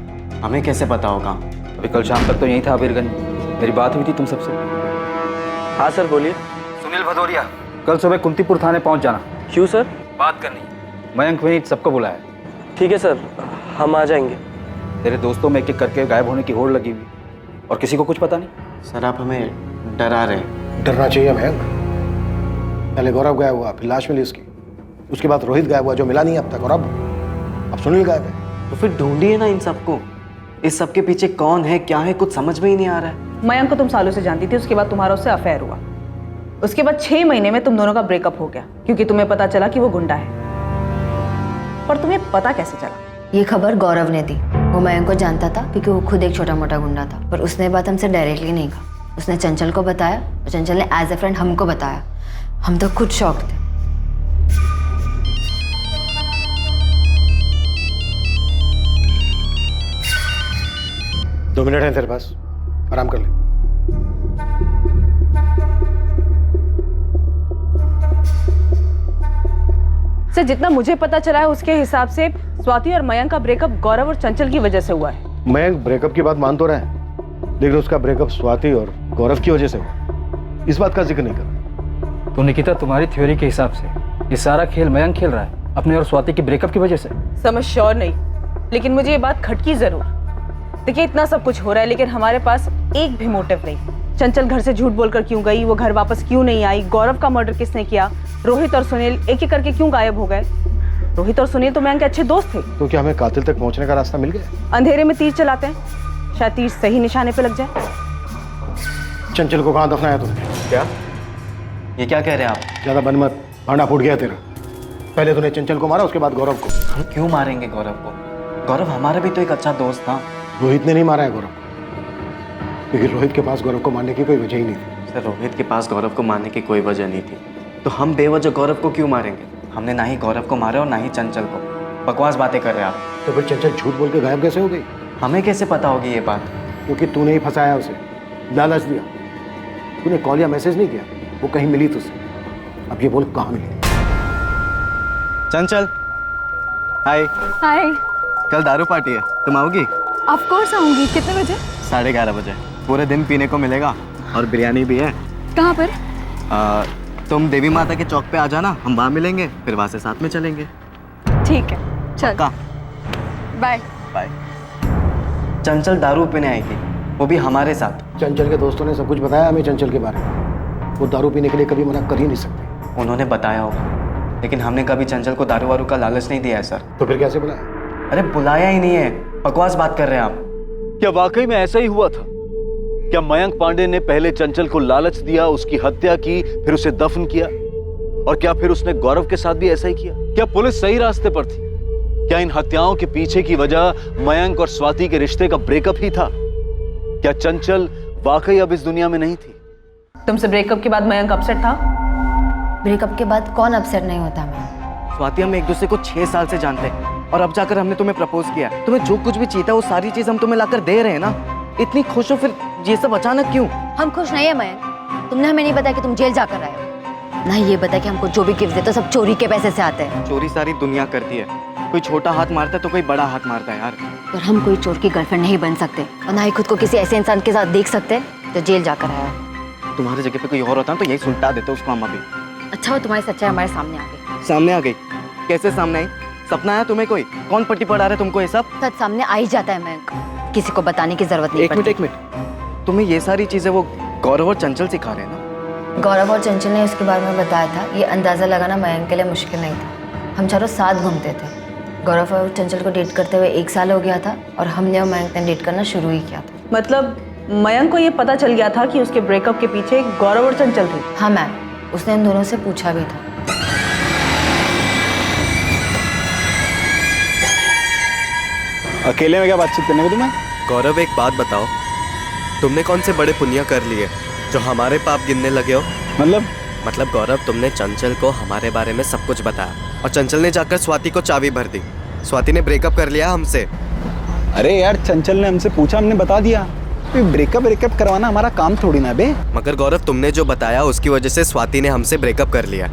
हमें कैसे पता होगा?
अभी कल शाम तक तो यहीं था अबीरगंज, मेरी बात हुई थी तुम सबसे।
हाँ सर बोलिए।
सुनील भदौरिया, कल सुबह कुंतीपुर थाने पहुंच जाना।
क्यों सर?
बात करनी, मयंक विनीत सबको बुलाया।
ठीक है सर, हम आ जाएंगे।
तेरे दोस्तों में एक-एक करके गायब होने की होड़ लगी हुई और किसी को कुछ पता नहीं।
सर आप हमें डरा रहे।
डरना चाहिए मयंक, पहले गौरव गायब हुआ, फिर लाश मिली उसके बाद रोहित गायब हुआ जो मिला नहीं अब तक, और अब सुनील गायब है।
तो फिर ढूंढिए ना इन सबको, इस सब के पीछे कौन है क्या है कुछ समझ में ही नहीं आ रहा है।
मयंक को तुम सालों से जानती थी, उसके बाद तुम्हारा उससे अफेयर हुआ, उसके बाद 6 महीने में तुम दोनों का ब्रेकअप हो गया क्योंकि तुम्हें पता चला कि वो गुंडा है। पर तुम्हें पता कैसे चला?
ये खबर गौरव ने दी, वो मयंक को जानता था क्योंकि वो खुद एक छोटा मोटा गुंडा था, पर उसने बात हमसे डायरेक्टली नहीं कहा, उसने चंचल को बताया और चंचल ने एज ए फ्रेंड हमको बताया। हम तो खुद शॉक थे।
2 मिनट है तेरे पास, आराम कर ले।
सर जितना मुझे पता चला है उसके हिसाब से स्वाति और मयंक का ब्रेकअप गौरव और चंचल की वजह से हुआ है।
मयंक ब्रेकअप की बात मान तो रहा है, लेकिन उसका ब्रेकअप स्वाति और गौरव की वजह से हुआ, इस बात का जिक्र नहीं कर रहा।
तो निकिता तुम्हारी थ्योरी के हिसाब से ये सारा खेल मयंक खेल रहा है अपने और स्वाति के ब्रेकअप की वजह से?
समझ श्योर नहीं, लेकिन मुझे ये बात खटकी जरूर। देखिए इतना सब कुछ हो रहा है लेकिन हमारे पास एक भी मोटिव नहीं। चंचल घर से झूठ बोलकर क्यों गई, वो घर वापस क्यों नहीं आई, गौरव का मर्डर किसने किया, रोहित और सुनील एक एक करके क्यों गायब हो गए। रोहित और सुनील तो मयंक के अच्छे दोस्त थे।
तो क्या हमें कातिल तक पहुंचने का रास्ता मिल गया?
अंधेरे में तीर चलाते हैं, शायद तीर सही निशाने पे लग जाए।
चंचल को कहाँ दफनाया तुमने?
क्या ये क्या कह रहे हैं आप?
ज्यादा बन मत, भांडा फूट गया तेरा। पहले तूने चंचल को मारा, उसके बाद गौरव को।
हम क्यों मारेंगे गौरव को? गौरव हमारा भी तो एक अच्छा दोस्त था।
रोहित ने नहीं मारा है गौरव को, क्योंकि रोहित के पास गौरव को मारने की कोई वजह ही नहीं थी।
सर रोहित के पास गौरव को मारने की कोई वजह नहीं थी, तो हम बेवजह गौरव को क्यों मारेंगे? हमने ना ही गौरव को मारा और ना ही चंचल को। बकवास बातें कर रहे हैं आप।
तो फिर चंचल झूठ बोल के गायब कैसे हो गई?
हमें कैसे पता होगी ये बात?
क्योंकि तूने ही फंसाया उसे, लालच दिया। तूने कॉल या मैसेज नहीं किया, वो कहीं मिली तुझसे। अब ये बोल कहाँ मिली?
चंचल हाय।
हाय।
कल दारू पार्टी है, तुम आओगी?
ऑफ कोर्स आऊंगी। कितने बजे?
11:30 बजे। पूरे दिन पीने को मिलेगा और बिरयानी भी है।
कहाँ पर?
तुम देवी माता के चौक पे आ जाना, हम वहाँ मिलेंगे, फिर वहाँ से साथ में चलेंगे।
ठीक है चल। Bye
bye. चंचल दारू पीने आएगी, वो भी हमारे साथ।
चंचल के दोस्तों ने सब कुछ बताया हमें चंचल के बारे में। वो दारू पीने के लिए कभी मना कर ही नहीं सकते।
उन्होंने बताया होगा, लेकिन हमने कभी चंचल को दारू वारू का लालच नहीं दिया है सर।
तो फिर कैसे बुलाया?
अरे बुलाया ही नहीं है, बकवास बात कर रहे हैं आप।
क्या वाकई में ऐसा ही हुआ था? क्या मयंक पांडे ने पहले चंचल को लालच दिया, उसकी हत्या की, फिर उसे दफन किया? और क्या फिर उसने गौरव के साथ भी ऐसा ही किया? क्या पुलिस सही रास्ते पर थी? क्या इन हत्याओं के पीछे की वजह मयंक और स्वाति के रिश्ते का ब्रेकअप ही था? क्या चंचल वाकई अब इस दुनिया में नहीं थी?
तुमसे ब्रेकअप के बाद मयंक अपसेट था?
ब्रेकअप के बाद कौन अपसेट नहीं होता मैं?
स्वाति हम एक दूसरे को 6 साल से जानते हैं और अब जाकर हमने तुम्हें प्रपोज किया। तुम्हें जो कुछ भी चाहिए वो सारी चीज हम तुम्हें लाकर दे रहे हैं ना। इतनी खुश हो, फिर ये सब अचानक क्यों?
हम खुश नहीं है मयंक। तुमने हमें नहीं बताया कि तुम जेल जाकर आए हो, ना ही ये बताया कि हमको जो भी गिफ्ट देते सब चोरी के पैसे से आते हैं।
चोरी सारी दुनिया करती है, कोई छोटा हाथ मारता है तो कोई बड़ा हाथ मारता है यार।
पर हम कोई चोर की गर्लफ्रेंड नहीं बन सकते और ना ही खुद को किसी ऐसे इंसान के साथ देख सकते जो जेल जाकर आया हो।
तुम्हारी जगह पे कोई और होता ना तो यही सुलटा देते उसको हम अभी।
अच्छा हो तुम्हारी सच्चाई हमारे सामने आ गई।
सामने आ गई? कैसे सामने आई? सपना आया तुम्हें कोई? कौन पट्टी पढ़ा रहा है तुमको ये सब?
सच सामने आ ही जाता है मयंक, किसी को बताने की जरूरत नहीं।
एक मिनट, तुम्हें ये सारी चीजें वो गौरव और चंचल सिखा रहे हैं ना?
गौरव और चंचल ने उसके बारे में बताया था। ये अंदाजा लगाना मयंक के लिए मुश्किल नहीं था। हम चारों साथ घूमते थे। गौरव और चंचल को डेट करते हुए 1 साल हो गया था और हमने और मयंक ने डेट करना शुरू ही किया था।
मतलब मयंक को ये पता चल गया था कि उसके ब्रेकअप के पीछे गौरव और चंचल थे?
हाँ मैम, उसने इन दोनों से पूछा भी था।
अकेले में क्या बातचीत करने को तुम्हें?
गौरव एक बात बताओ, तुमने कौन से बड़े पुण्य कर लिए जो हमारे पाप गिनने लगे हो? मतलब गौरव तुमने चंचल को हमारे बारे में सब कुछ बताया और चंचल ने जाकर स्वाति को चाबी भर दी। स्वाति ने ब्रेकअप कर लिया हमसे।
अरे यार चंचल ने हमसे पूछा, हमने बता दिया। ब्रेकअप करवाना हमारा काम थोड़ी ना बे।
मगर गौरव तुमने जो बताया उसकी वजह से स्वाति ने हमसे ब्रेकअप कर लिया।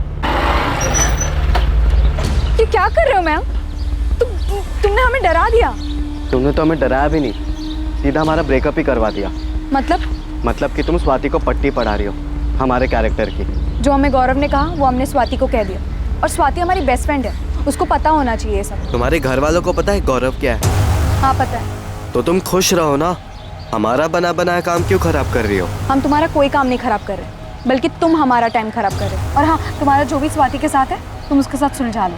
ये क्या कर रहे हो मैम? तुमने हमें डरा दिया।
तुमने तो हमें डराया भी नहीं, सीधा हमारा ब्रेकअप ही करवा दिया। मतलब कि तुम स्वाति को पट्टी पढ़ा रही हो हमारे कैरेक्टर की।
जो हमें गौरव ने कहा वो हमने स्वाति को कह दिया और स्वाति हमारी बेस्ट फ्रेंड है, उसको पता होना चाहिए ये सब।
तुम्हारे घर वालों को पता है गौरव क्या है?
हाँ पता है।
तो तुम खुश रहो ना, हमारा बना बनाया काम क्यों खराब कर रही हो?
हम तुम्हारा कोई काम नहीं खराब कर रहे, बल्कि तुम हमारा टाइम खराब कर रहे हो। और हाँ, तुम्हारा जो भी स्वाति के साथ है तुम उसके साथ सुलझा लो।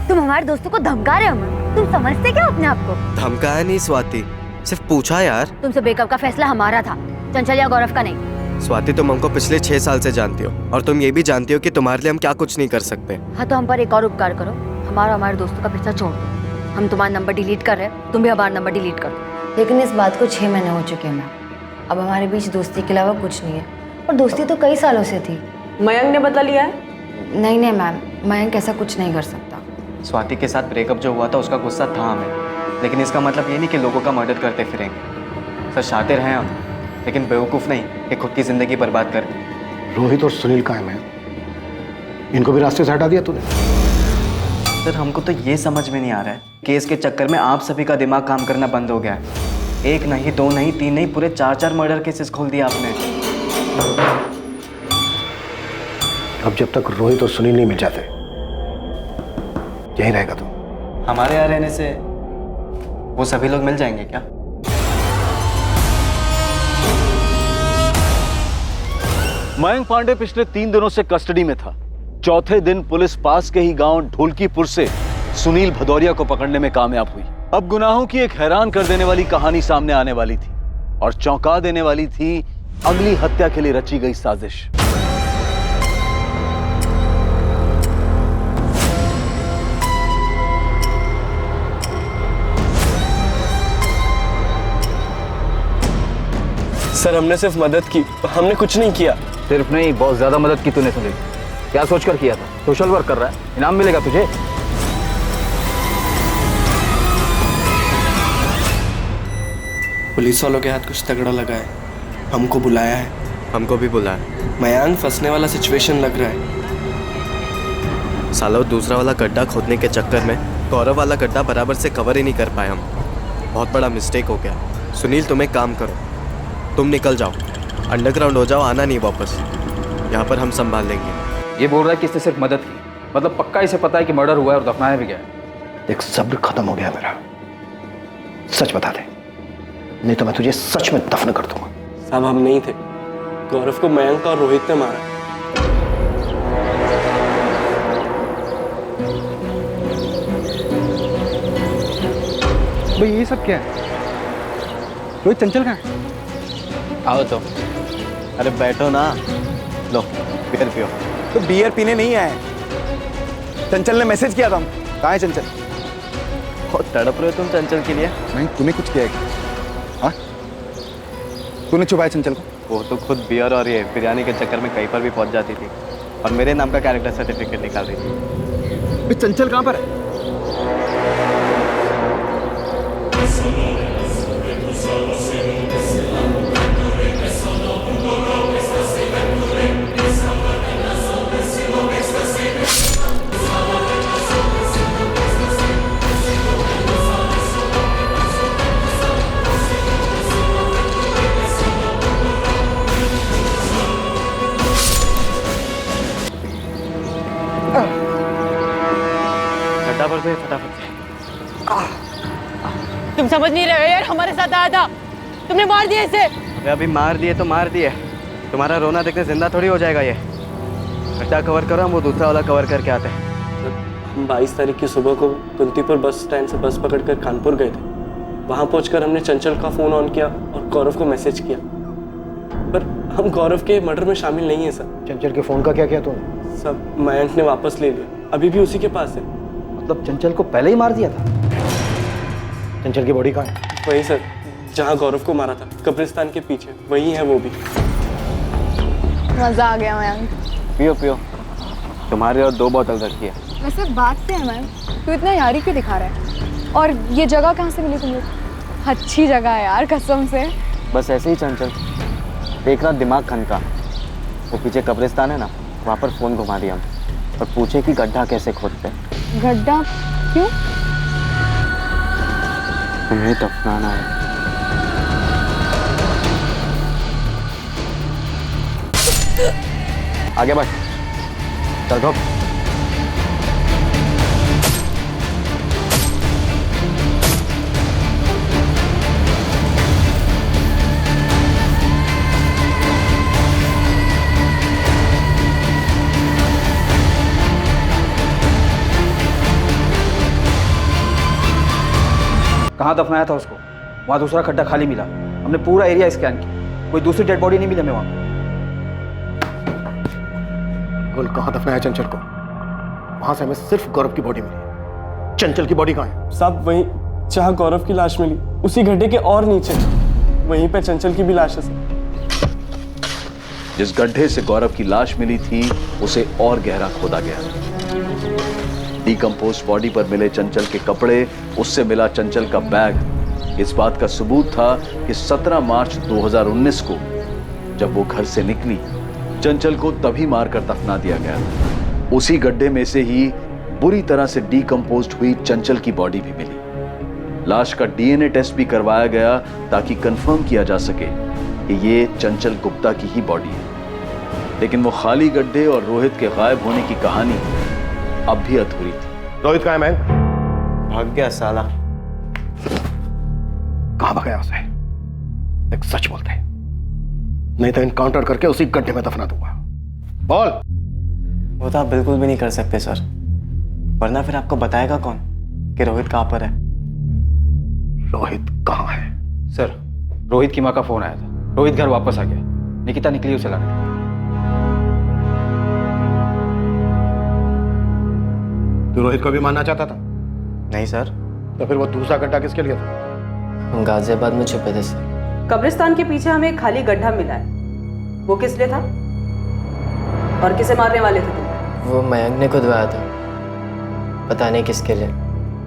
तुम हमारे दोस्तों को धमका रहे हो मैम? तुम समझते क्या अपने आप को?
धमकाया नहीं स्वाति, सिर्फ पूछा यार।
तुमसे ब्रेकअप का फैसला हमारा था, चंचल या गौरव का नहीं।
स्वाति तुम हमको पिछले 6 साल से जानती हो और तुम ये भी जानती हो कि तुम्हारे लिए हम क्या कुछ नहीं कर सकते।
हाँ तो हम पर एक और उपकार करो, हमारे दोस्तों का पीछा छोड़ दो। हम तुम्हारा नंबर डिलीट कर रहे हैं, तुम भी हमारा नंबर डिलीट कर दो। लेकिन इस बात को 6 महीने हो चुके हैं मैम। अब हमारे बीच दोस्ती के अलावा कुछ नहीं है, और दोस्ती तो कई सालों से थी।
मयंक ने बता लिया है?
नहीं मैम, मयंक ऐसा कुछ नहीं कर सकता।
स्वाति के साथ ब्रेकअप जो हुआ था उसका गुस्सा था हमें, लेकिन इसका मतलब ये नहीं कि लोगों का मर्डर करते फिरेंगे। सर शातिर हैं हम, लेकिन बेवकूफ़ नहीं कि खुद की ज़िंदगी बर्बाद कर।
रोहित और सुनील कहाँ हैं? इनको भी रास्ते से हटा दिया तूने?
सर हमको तो ये समझ में नहीं आ रहा है, केस के चक्कर में आप सभी का दिमाग काम करना बंद हो गया है। एक नहीं, दो नहीं, तीन नहीं, पूरे 4 मर्डर केसेस खोल दिया आपने।
अब जब तक रोहित और सुनील नहीं मिल जाते यही रहेगा। तो
हमारे यहाँ रहने से वो सभी लोग मिल जाएंगे क्या?
मयंक पांडे पिछले 3 दिनों से कस्टडी में था। चौथे दिन पुलिस पास के ही गांव ढोलकीपुर से सुनील भदौरिया को पकड़ने में कामयाब हुई। अब गुनाहों की एक हैरान कर देने वाली कहानी सामने आने वाली थी और चौंका देने वाली थी अगली हत्या के लिए रची गई साजिश।
सर हमने सिर्फ मदद की, हमने कुछ नहीं किया।
सिर्फ नहीं, बहुत ज्यादा मदद की तूने सुनील। क्या सोचकर किया था? सोशल वर्क कर रहा है, इनाम मिलेगा तुझे।
पुलिस वालों के हाथ कुछ तगड़ा लगा है, हमको बुलाया है।
हमको भी बुलाया।
मयांक फंसने वाला सिचुएशन लग रहा है।
सालों दूसरा वाला गड्ढा खोदने के चक्कर में गौरव वाला गड्ढा बराबर से कवर ही नहीं कर पाए हम। बहुत बड़ा मिस्टेक हो गया। सुनील तुम एक काम करो, तुम निकल जाओ, अंडरग्राउंड हो जाओ, आना नहीं वापस। यहाँ पर हम संभाल लेंगे।
ये बोल रहा है कि इसने सिर्फ मदद की, मतलब पक्का इसे पता है कि मर्डर हुआ है और दफनाया भी गया है।
देख, सब्र खत्म हो गया मेरा। सच बता दे, नहीं तो मैं तुझे सच में दफन कर दूंगा।
साहब हम नहीं थे, गौरव को मयंक और रोहित ने मारा।
भाई ये सब क्या है? रोहित चंचल कहाँ है?
आओ तो। अरे बैठो ना, लो बियर पियो।
तो बियर पीने नहीं आए, चंचल ने मैसेज किया था। हम कहाँ है चंचल?
बहुत तड़प रहे हो तुम चंचल के लिए।
नहीं, तूने कुछ किया है क्या? हाँ, तूने छुपाया चंचल को?
वो तो खुद बियर और ये बिरयानी के चक्कर में कहीं पर भी पहुंच जाती थी और मेरे नाम का कैरेक्टर सर्टिफिकेट निकाल रही थी।
चंचल कहाँ पर है?
फटाफट से।
तुम समझ नहीं रहे हो यार, हमारे साथ आया था, तुमने मार दिया इसे।
अभी मार दिए तो मार दिए, तुम्हारा रोना देखते जिंदा थोड़ी हो जाएगा ये। गड्ढा कवर करो, हम वो दूसरा वाला कवर करके आते हैं।
हम 22 तारीख की सुबह को कुंतीपुर बस स्टैंड से बस पकड़कर कानपुर गए थे। वहाँ पहुंचकर हमने चंचल का फ़ोन ऑन किया और गौरव को मैसेज किया, पर हम गौरव के मर्डर में शामिल नहीं है सर।
चंचल के फ़ोन का क्या किया तूने?
सब मयंक ने वापस ले लिया, अभी भी उसी के पास है।
मतलब चंचल को पहले ही मार दिया था?
चंचल की बॉडी कहाँ है?
वही सर, जहाँ गौरव को मारा था, कब्रिस्तान के पीछे, वही है वो भी।
मजा आ गया मयंक।
पियो पियो, तुम्हारे और 2 बोतल रखी है।
वैसे बात क्या है मैम, तू इतना यारी क्यों दिखा रहा है? और ये जगह कहाँ से मिली तुम लोग? अच्छी जगह है यार, कसम से।
बस ऐसे ही चंचल, एक रात दिमाग खनका, वो पीछे कब्रिस्तान है ना, वहाँ पर फ़ोन घुमा दिया हम और पूछे कि गड्ढा कैसे खोदते।
गड्ढा क्यों?
तुम्हें दफनाना है।
आगे बढ़, चल घोप। कहाँ दफनाया था उसको? वहाँ दूसरा खड्डा खाली मिला, हमने पूरा एरिया स्कैन किया, कोई दूसरी डेड बॉडी नहीं मिली हमें वहाँ।
बोल, कहाँ दफनाया चंचल को? वहाँ से हमें सिर्फ गौरव की बॉडी मिली, चंचल की बॉडी कहाँ है?
साहब वहीं जहाँ गौरव की लाश मिली, उसी गड्ढे के और नीचे, वहीं पे चंचल की भी लाश है सर।
जिस गड्ढे से गौरव की लाश मिली थी उसे और गहरा खोदा गया। डीकम्पोज बॉडी पर मिले चंचल के कपड़े, उससे मिला चंचल का बैग इस बात का सबूत था कि 17 मार्च 2019 को जब वो घर से निकली, चंचल को तभी मारकर दफना दिया गया था। उसी गड्ढे में से ही बुरी तरह से डीकम्पोज्ड हुई चंचल की बॉडी भी मिली। लाश का डीएनए टेस्ट भी करवाया गया ताकि कंफर्म किया जा सके कि ये चंचल गुप्ता की ही बॉडी है। लेकिन वो खाली गड्ढे और रोहित के गायब होने की कहानी अब भी अधूरी थी।
रोहित कहाँ है मैंग?
भाग गया साला।
कहाँ भाग गया उसे? एक सच बोलते, नहीं तो इनकाउंटर करके उसी गड्ढे में दफना दूंगा। बोल।
वो तो आप बिल्कुल भी नहीं कर सकते सर, वरना फिर आपको बताएगा कौन कि रोहित कहाँ पर है।
रोहित कहाँ है?
सर, रोहित की माँ का फोन आया था। रोहित घर वापस आ गया। निकिता निकली उसे लाने।
तू रोहित को भी मारना चाहता था?
नहीं सर।
तो फिर वो दूसरा गड्ढा किसके लिए था?
हम गाजियाबाद में छुपे थे सर।
कब्रिस्तान के पीछे हमें एक खाली गड्ढा मिला है, वो किस लिए था और किसे मारने वाले थे तुम?
वो मयंक ने खुदवाया था, पता नहीं किसके लिए।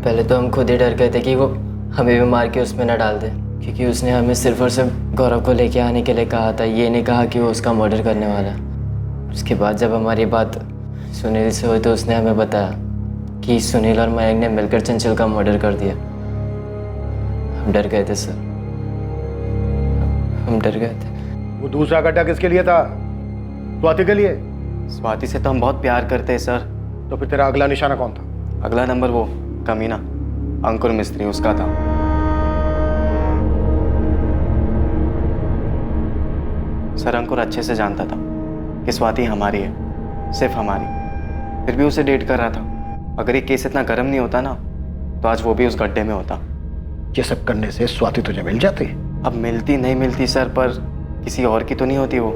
पहले तो हम खुद ही डर गए थे कि वो हमें भी मार के उसमें न डाल दे, क्योंकि उसने हमें सिर्फ और सिर्फ गौरव को लेके आने के लिए कहा था, ये नहीं कहा कि वो उसका मर्डर करने वाला है। उसके बाद जब हमारी बात सुनील से हुई तो उसने हमें बताया कि सुनील और मयंक ने मिलकर चंचल का मर्डर कर दिया। हम डर गए थे सर, हम डर गए थे।
वो दूसरा गड्ढा किसके लिए था? स्वाति के लिए?
स्वाति से तो हम बहुत प्यार करते हैं सर।
तो फिर तेरा अगला निशाना कौन था?
अगला नंबर वो कमीना अंकुर मिस्त्री, उसका था। सर अंकुर अच्छे से जानता था कि स्वाति हमारी है, सिर्फ हमारी, फिर भी उसे डेट कर रहा था। अगर ये केस इतना गर्म नहीं होता ना तो आज वो भी उस गड्ढे में होता।
ये सब करने से स्वाति तुझे मिल जाती?
अब मिलती नहीं मिलती सर, पर किसी और की तो नहीं होती वो।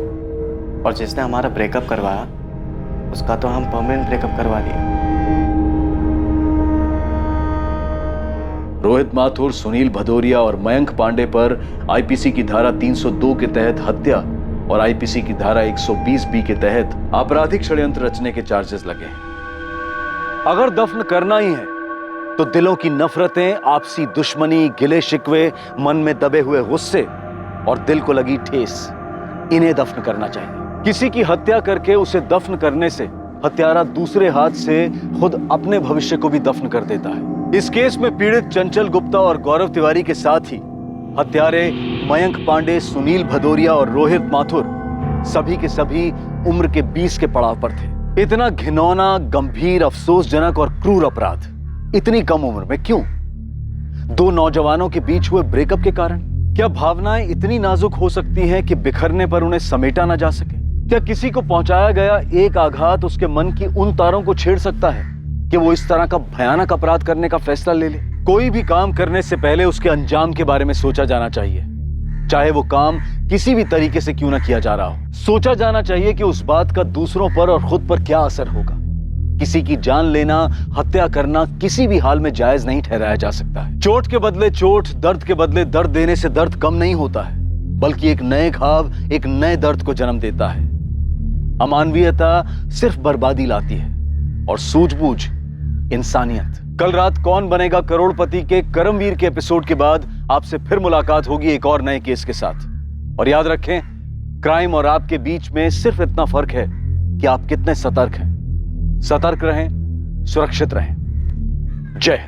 और जिसने हमारा ब्रेकअप करवाया उसका तो हम परमानेंट ब्रेकअप करवा दिए।
रोहित माथुर, सुनील भदौरिया और मयंक पांडे पर आईपीसी की धारा 302 के तहत हत्या और आईपीसी की धारा 120 के तहत आपराधिक षड्यंत्र रचने के चार्जेस लगे हैं। अगर दफन करना ही है तो दिलों की नफरतें, आपसी दुश्मनी, गिले शिकवे, मन में दबे हुए गुस्से और दिल को लगी ठेस, इन्हें दफन करना चाहिए। किसी की हत्या करके उसे दफन करने से हत्यारा दूसरे हाथ से खुद अपने भविष्य को भी दफन कर देता है। इस केस में पीड़ित चंचल गुप्ता और गौरव तिवारी के साथ ही हत्यारे मयंक पांडे, सुनील भदौरिया और रोहित माथुर सभी के सभी उम्र के 20 के पड़ाव पर थे। इतना घिनौना, गंभीर, अफसोसजनक और क्रूर अपराध इतनी कम उम्र में क्यों? दो नौजवानों के बीच हुए ब्रेकअप के कारण? क्या भावनाएं इतनी नाजुक हो सकती हैं कि बिखरने पर उन्हें समेटा ना जा सके? क्या किसी को पहुंचाया गया एक आघात उसके मन की उन तारों को छेड़ सकता है कि वो इस तरह का भयानक अपराध करने का फैसला ले ले? कोई भी काम करने से पहले उसके अंजाम के बारे में सोचा जाना चाहिए, चाहे वो काम किसी भी तरीके से क्यों ना किया जा रहा हो। सोचा जाना चाहिए कि उस बात का दूसरों पर और खुद पर क्या असर होगा। किसी की जान लेना, हत्या करना किसी भी हाल में जायज नहीं ठहराया जा सकता है। चोट के बदले चोट, दर्द के बदले दर्द देने से दर्द कम नहीं होता है, बल्कि एक नए घाव एक नए दर्द को जन्म देता है। अमानवीयता सिर्फ बर्बादी लाती है और सूझबूझ इंसानियत। कल रात कौन बनेगा करोड़पति के करमवीर के एपिसोड के बाद आपसे फिर मुलाकात होगी एक और नए केस के साथ। और याद रखें, क्राइम और आपके बीच में सिर्फ इतना फर्क है कि आप कितने सतर्क हैं। सतर्क रहें, सुरक्षित रहें। जय